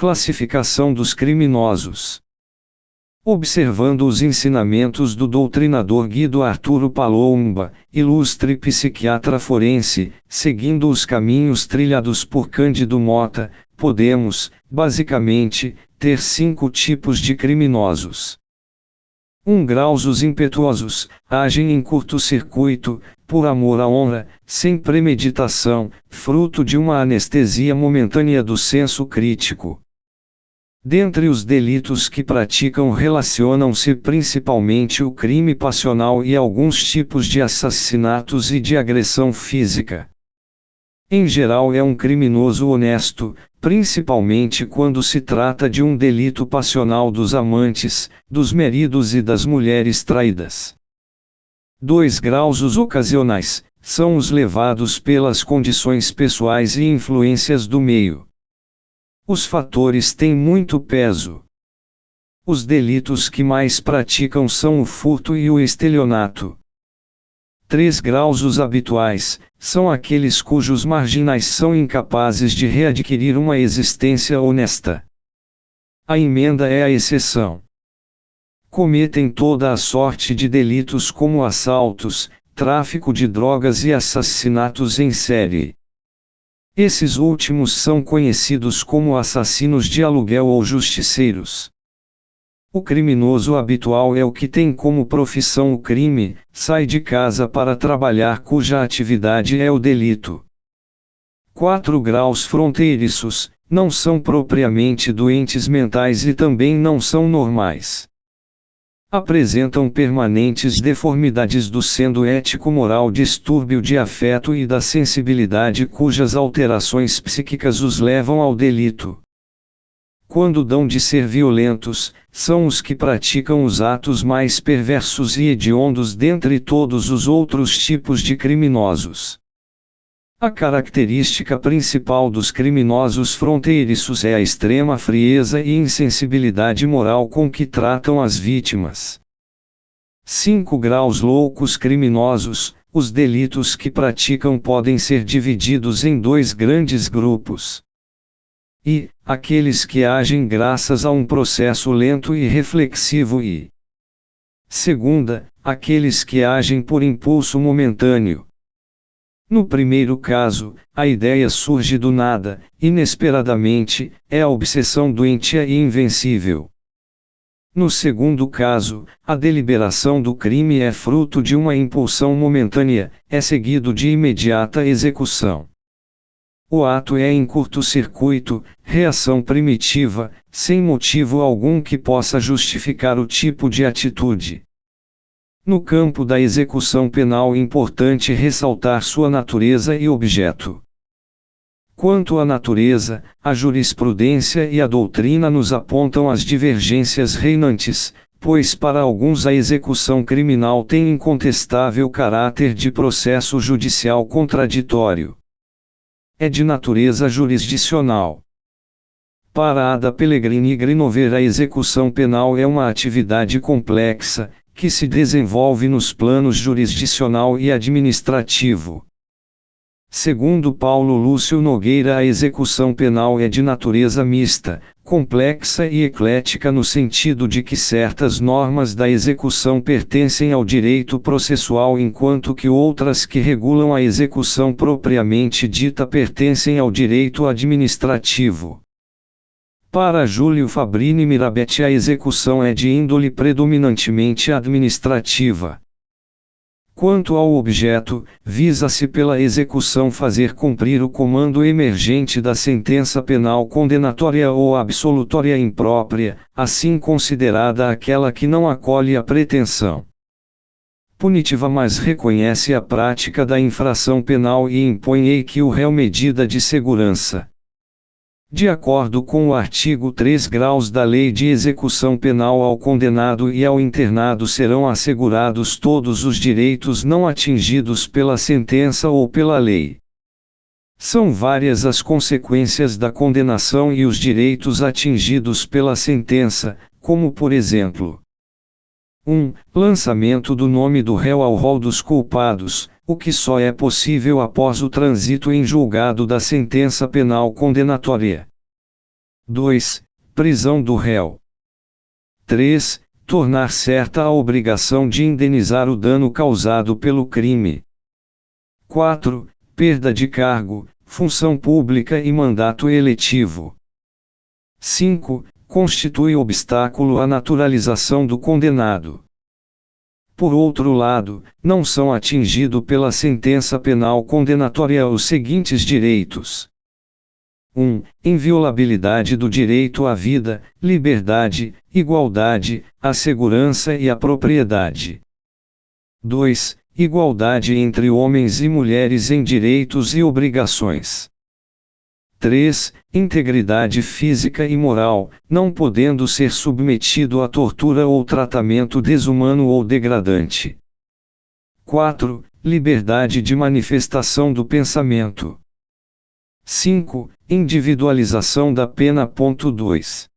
Classificação dos criminosos. Observando os ensinamentos do doutrinador Guido Arturo Palomba, ilustre psiquiatra forense, seguindo os caminhos trilhados por Cândido Mota, podemos, basicamente, ter 5 tipos de criminosos. 1. Graus. Os impetuosos, agem em curto-circuito, por amor à honra, sem premeditação, fruto de uma anestesia momentânea do senso crítico. Dentre os delitos que praticam relacionam-se principalmente o crime passional e alguns tipos de assassinatos e de agressão física. Em geral é um criminoso honesto, principalmente quando se trata de um delito passional dos amantes, dos maridos e das mulheres traídas. 2. Graus. Os ocasionais, são os levados pelas condições pessoais e influências do meio. Os fatores têm muito peso. Os delitos que mais praticam são o furto e o estelionato. 3. Graus. Os habituais, são aqueles cujos marginais são incapazes de readquirir uma existência honesta. A emenda é a exceção. Cometem toda a sorte de delitos como assaltos, tráfico de drogas e assassinatos em série. Esses últimos são conhecidos como assassinos de aluguel ou justiceiros. O criminoso habitual é o que tem como profissão o crime, sai de casa para trabalhar cuja atividade é o delito. 4. Graus. Fronteiriços, não são propriamente doentes mentais e também não são normais. Apresentam permanentes deformidades do sendo ético-moral, distúrbio de afeto e da sensibilidade cujas alterações psíquicas os levam ao delito. Quando dão de ser violentos, são os que praticam os atos mais perversos e hediondos dentre todos os outros tipos de criminosos. A característica principal dos criminosos fronteiriços é a extrema frieza e insensibilidade moral com que tratam as vítimas. 5. Graus. Loucos criminosos, os delitos que praticam podem ser divididos em 2 grandes grupos. I. Aqueles que agem graças a um processo lento e reflexivo e 2. Aqueles que agem por impulso momentâneo. No primeiro caso, a ideia surge do nada, inesperadamente, é a obsessão doentia e invencível. No segundo caso, a deliberação do crime é fruto de uma impulsão momentânea, é seguido de imediata execução. O ato é em curto-circuito, reação primitiva, sem motivo algum que possa justificar o tipo de atitude. No campo da execução penal é importante ressaltar sua natureza e objeto. Quanto à natureza, a jurisprudência e a doutrina nos apontam as divergências reinantes, pois para alguns a execução criminal tem incontestável caráter de processo judicial contraditório. É de natureza jurisdicional. Para Ada Pellegrini e Grinover, a execução penal é uma atividade complexa, que se desenvolve nos planos jurisdicional e administrativo. Segundo Paulo Lúcio Nogueira, a execução penal é de natureza mista, complexa e eclética no sentido de que certas normas da execução pertencem ao direito processual enquanto que outras que regulam a execução propriamente dita pertencem ao direito administrativo. Para Júlio Fabrini Mirabetti, a execução é de índole predominantemente administrativa. Quanto ao objeto, visa-se pela execução fazer cumprir o comando emergente da sentença penal condenatória ou absolutória imprópria, assim considerada aquela que não acolhe a pretensão punitiva mas reconhece a prática da infração penal e impõe que o réu medida de segurança. De acordo com o artigo 3 graus da Lei de Execução Penal, ao condenado e ao internado serão assegurados todos os direitos não atingidos pela sentença ou pela lei. São várias as consequências da condenação e os direitos atingidos pela sentença, como por exemplo: 1. Lançamento do nome do réu ao rol dos culpados, o que só é possível após o trânsito em julgado da sentença penal condenatória. 2. Prisão do réu. 3. Tornar certa a obrigação de indenizar o dano causado pelo crime. 4. Perda de cargo, função pública e mandato eletivo. 5. Constitui obstáculo à naturalização do condenado. Por outro lado, não são atingidos pela sentença penal condenatória os seguintes direitos: 1. Inviolabilidade do direito à vida, liberdade, igualdade, à segurança e à propriedade. 2. Igualdade entre homens e mulheres em direitos e obrigações. 3. Integridade física e moral, não podendo ser submetido a tortura ou tratamento desumano ou degradante. 4. Liberdade de manifestação do pensamento. 5. Individualização da pena. 2.